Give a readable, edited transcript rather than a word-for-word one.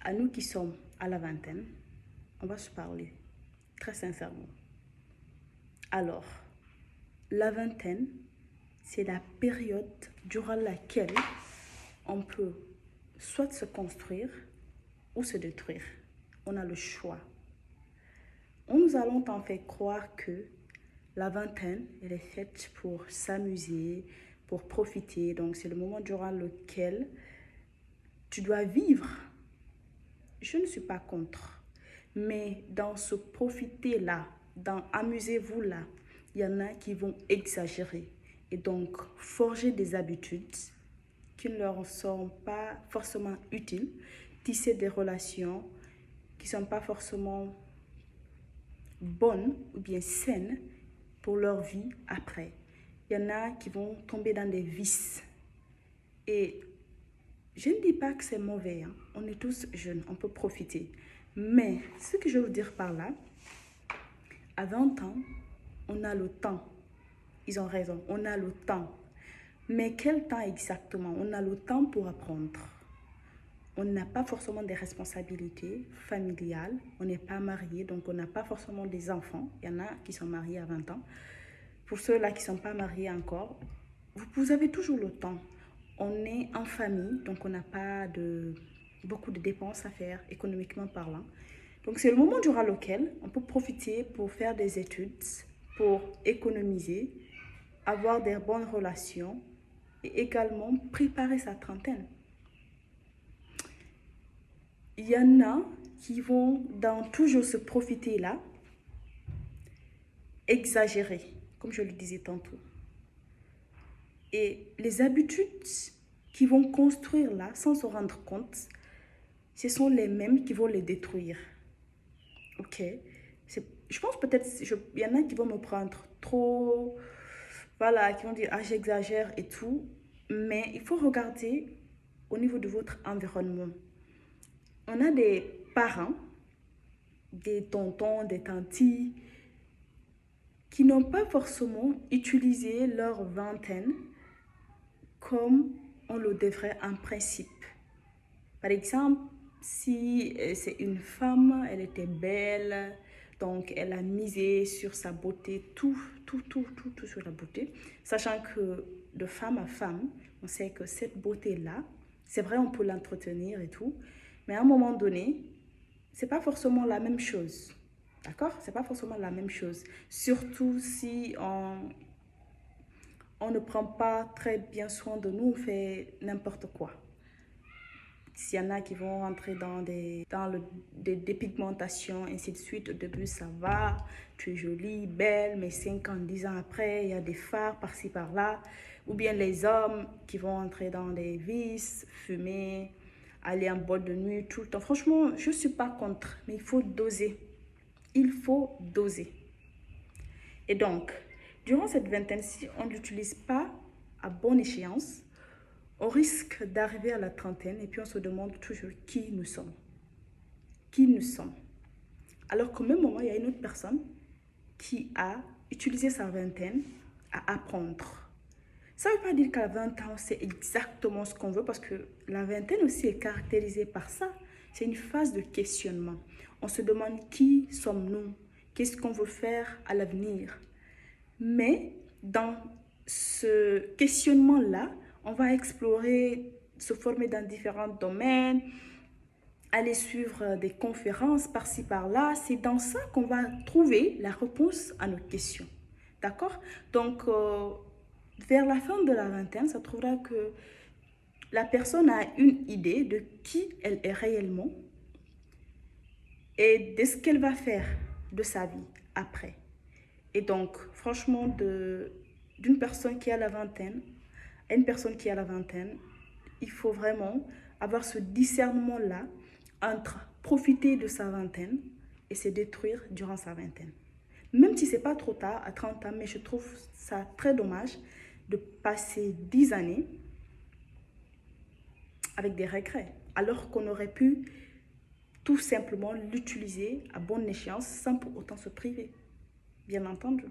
À nous qui sommes à la vingtaine, on va se parler très sincèrement. Alors, la vingtaine, c'est la période durant laquelle on peut soit se construire ou se détruire. On a le choix. On nous a longtemps fait croire que la vingtaine, elle est faite pour s'amuser, pour profiter. Donc, c'est le moment durant lequel tu dois vivre. Je ne suis pas contre. Mais dans ce profiter-là, dans amusez-vous-là, il y en a qui vont exagérer. Et donc, forger des habitudes qui ne leur sont pas forcément utiles, tisser des relations qui ne sont pas forcément bonnes ou bien saines pour leur vie après. Il y en a qui vont tomber dans des vices. Et je ne dis pas que c'est mauvais, hein. On est tous jeunes, on peut profiter. Mais ce que je veux dire par là, à 20 ans, on a le temps. Ils ont raison, on a le temps. Mais quel temps exactement? On a le temps pour apprendre. On n'a pas forcément des responsabilités familiales. On n'est pas marié, donc on n'a pas forcément des enfants. Il y en a qui sont mariés à 20 ans. Pour ceux-là qui ne sont pas mariés encore, vous avez toujours le temps. On est en famille, donc on n'a pas beaucoup de dépenses à faire, économiquement parlant. Donc c'est le moment durant lequel on peut profiter pour faire des études, pour économiser, avoir des bonnes relations et également préparer sa trentaine. Il y en a qui vont dans toujours ce profiter-là, exagérer, comme je le disais tantôt. Et les habitudes qui vont construire là, sans se rendre compte, ce sont les mêmes qui vont les détruire. Ok? Je pense peut-être, il y en a qui vont me prendre trop, voilà, qui vont dire, ah, j'exagère et tout. Mais il faut regarder au niveau de votre environnement. On a des parents, des tontons, des tantis, qui n'ont pas forcément utilisé leur vingtaine comme on le devrait en principe. Par exemple, si c'est une femme, elle était belle, donc elle a misé sur sa beauté, tout sur la beauté, sachant que de femme à femme, on sait que cette beauté-là, c'est vrai, on peut l'entretenir et tout, mais à un moment donné, c'est pas forcément la même chose. D'accord? C'est pas forcément la même chose. Surtout si on ne prend pas très bien soin de nous, on fait n'importe quoi. S'il y en a qui vont rentrer dans des dépigmentations, ainsi de suite, au début ça va, tu es jolie, belle, mais 5 ans, 10 ans après, il y a des fards par-ci par-là. Ou bien les hommes qui vont entrer dans des vices, fumer, aller en boîte de nuit tout le temps. Franchement, je ne suis pas contre, mais il faut doser. Il faut doser. Et donc, durant cette vingtaine, si on ne l'utilise pas à bonne échéance, on risque d'arriver à la trentaine et puis on se demande toujours qui nous sommes. Qui nous sommes. Alors qu'au même moment, il y a une autre personne qui a utilisé sa vingtaine à apprendre. Ça ne veut pas dire qu'à 20 ans, c'est exactement ce qu'on veut parce que la vingtaine aussi est caractérisée par ça. C'est une phase de questionnement. On se demande qui sommes-nous? Qu'est-ce qu'on veut faire à l'avenir? Mais dans ce questionnement-là, on va explorer, se former dans différents domaines, aller suivre des conférences par-ci par-là. C'est dans ça qu'on va trouver la réponse à nos questions. D'accord? Donc, vers la fin de la vingtaine, ça trouvera que la personne a une idée de qui elle est réellement et de ce qu'elle va faire de sa vie après. Et donc, franchement, d'une personne qui a la vingtaine à une personne qui a la vingtaine, il faut vraiment avoir ce discernement-là entre profiter de sa vingtaine et se détruire durant sa vingtaine. Même si ce n'est pas trop tard, à 30 ans, mais je trouve ça très dommage de passer 10 années avec des regrets, alors qu'on aurait pu tout simplement l'utiliser à bonne échéance sans pour autant se priver, bien entendu.